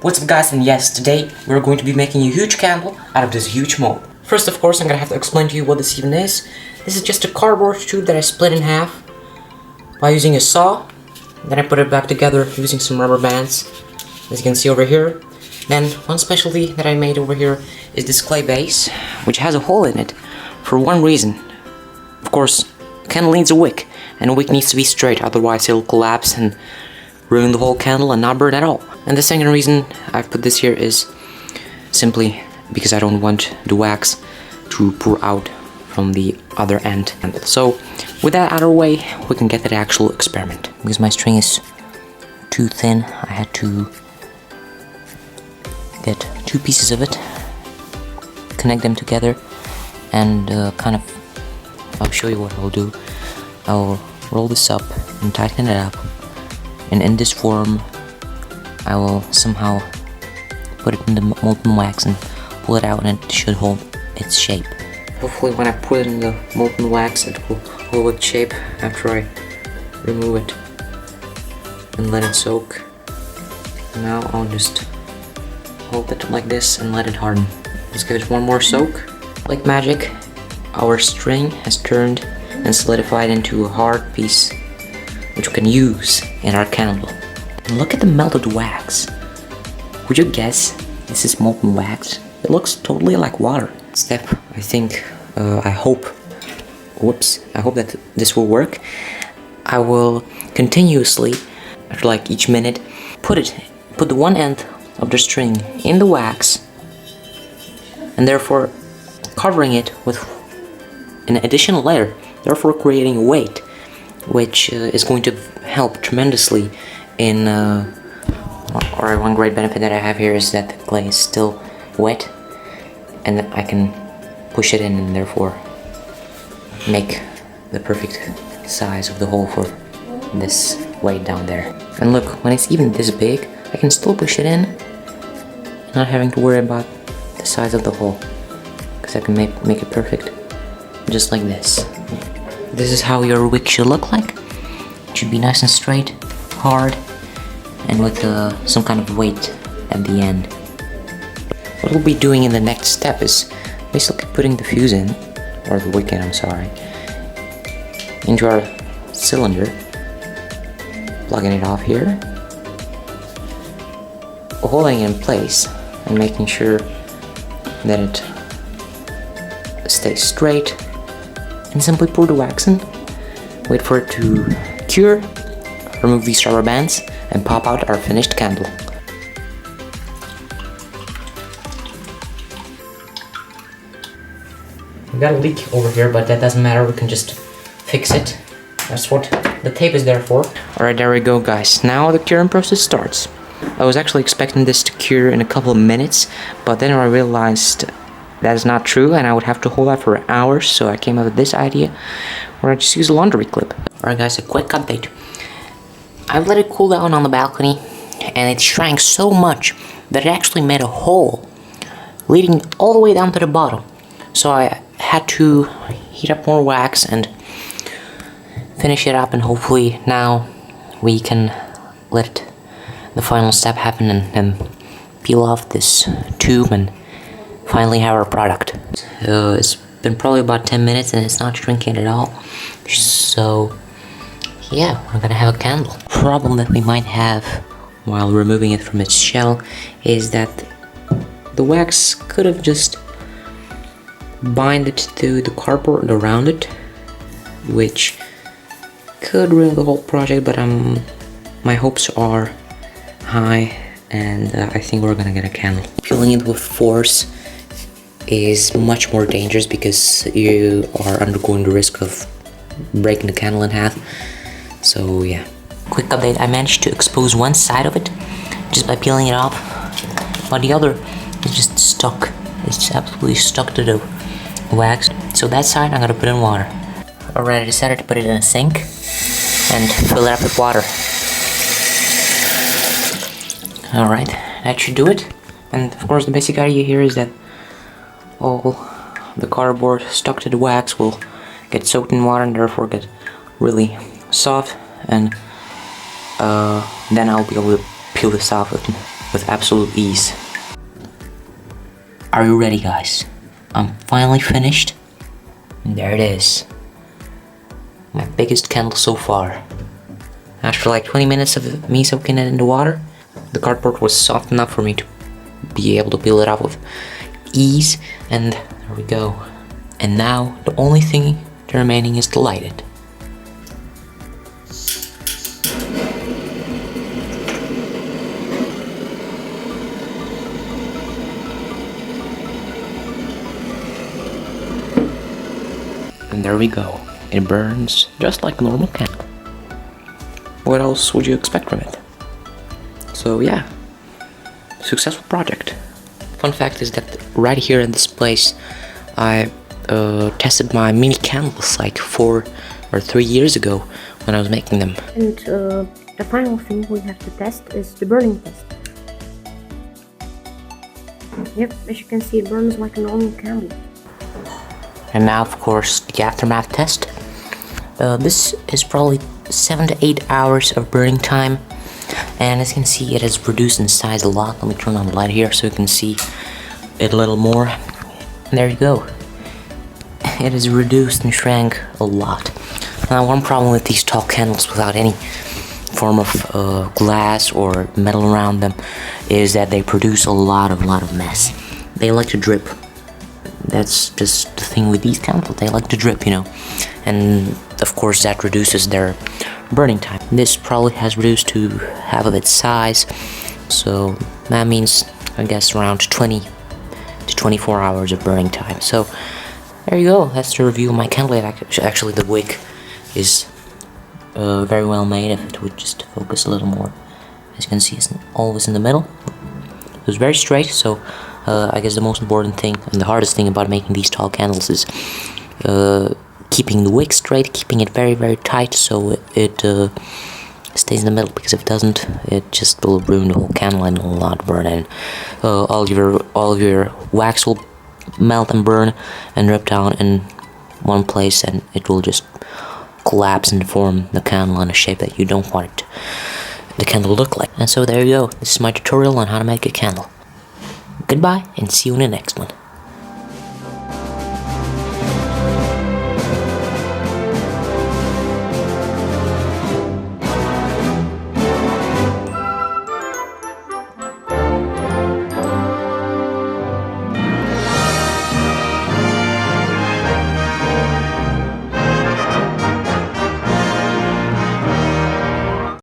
What's up guys, and yes, today we're going to be making a huge candle out of this huge mold. First, of course, I'm gonna have to explain to you what this even is. This is just a cardboard tube that I split in half by using a saw. Then I put it back together using some rubber bands, as you can see over here. Then one specialty that I made over here is this clay base, which has a hole in it for one reason. Of course, a candle needs a wick, and a wick needs to be straight, otherwise it'll collapse and ruin the whole candle and not burn at all. And the second reason I've put this here is simply because I don't want the wax to pour out from the other end. So with that out of the way, we can get to the actual experiment. Because my string is too thin, I had to get two pieces of it, connect them together, and I'll show you what I'll do. I'll roll this up and tighten it up, and in this form I will somehow put it in the molten wax and pull it out, and it should hold its shape. Hopefully when I put it in the molten wax it will hold its shape after I remove it and let it soak. Now I'll just hold it like this and let it harden. Let's give it one more soak. Like magic, our string has turned and solidified into a hard piece which we can use in our candle. And look at the melted wax. Would you guess this is molten wax? It looks totally like water. Step, I hope that this will work. I will continuously, after like each minute, put the one end of the string in the wax, and therefore covering it with an additional layer, therefore creating a weight, which is going to help tremendously in, or one great benefit that I have here is that the clay is still wet, and I can push it in and therefore make the perfect size of the hole for this weight down there. And look, when it's even this big, I can still push it in, not having to worry about the size of the hole, because I can make it perfect, just like this. This is how your wick should look like. It should be nice and straight, hard, and with some kind of weight at the end. What we'll be doing in the next step is basically putting the fuse in, or the wick in, I'm sorry, into our cylinder, plugging it off here, holding it in place and making sure that it stays straight, and simply pour the wax in, wait for it to cure, remove these rubber bands, and pop out our finished candle. We got a leak over here, but that doesn't matter, we can just fix it. That's what the tape is there for. Alright, there we go guys. Now the curing process starts. I was actually expecting this to cure in a couple of minutes, but then I realized that is not true and I would have to hold that for hours, so I came up with this idea where I just use a laundry clip. Alright guys, a quick update. I've let it cool down on the balcony, and it shrank so much that it actually made a hole leading all the way down to the bottom. So I had to heat up more wax and finish it up, and hopefully now we can let the final step happen and then peel off this tube and finally have our product. It's been probably about 10 minutes and it's not shrinking at all. So yeah, we're gonna have a candle. Problem that we might have while removing it from its shell is that the wax could have just binded to the cardboard around it, which could ruin the whole project, but my hopes are high, and I think we're gonna get a candle. Peeling it with force is much more dangerous because you are undergoing the risk of breaking the candle in half. So yeah. Quick update, I managed to expose one side of it just by peeling it off, but the other is just stuck. It's absolutely stuck to the wax. So that side I'm gonna put in water. Alright, I decided to put it in a sink and fill it up with water. Alright, that should do it. And of course the basic idea here is that all the cardboard stuck to the wax will get soaked in water and therefore get really soft, and then I'll be able to peel this off with with absolute ease. Are you ready, guys? I'm finally finished. And there it is. My biggest candle so far. After like 20 minutes of me soaking it in the water, the cardboard was soft enough for me to be able to peel it off with ease, and there we go. And now the only thing remaining is to light it. And there we go. It burns just like a normal candle. What else would you expect from it? So yeah, successful project. Fun fact is that right here in this place, I tested my mini candles like 4 or 3 years ago when I was making them. And the final thing we have to test is the burning test. Yep, as you can see, it burns like a normal candle. And now, of course, the aftermath test. This is probably 7 to 8 hours of burning time, and as you can see, it has reduced in size a lot. Let me turn on the light here so you can see it a little more. And there you go. It has reduced and shrank a lot. Now, one problem with these tall candles without any form of glass or metal around them is that they produce a lot of mess. They like to drip. That's just the thing with these candles. They like to drip, you know, and of course that reduces their burning time. This probably has reduced to half of its size, so that means I guess around 20 to 24 hours of burning time. So there you go. That's the review of my candle. Actually, the wick is very well made. If it would just focus a little more, as you can see, it's always in the middle. It was very straight, so I guess the most important thing and the hardest thing about making these tall candles is keeping the wick straight, keeping it very, very tight so it stays in the middle, because if it doesn't, it just will ruin the whole candle and will not burn, and all of your wax will melt and burn and drip down in one place, and it will just collapse and form the candle in a shape that you don't want the candle to look like. And so there you go. This is my tutorial on how to make a candle. Goodbye, and see you in the next one.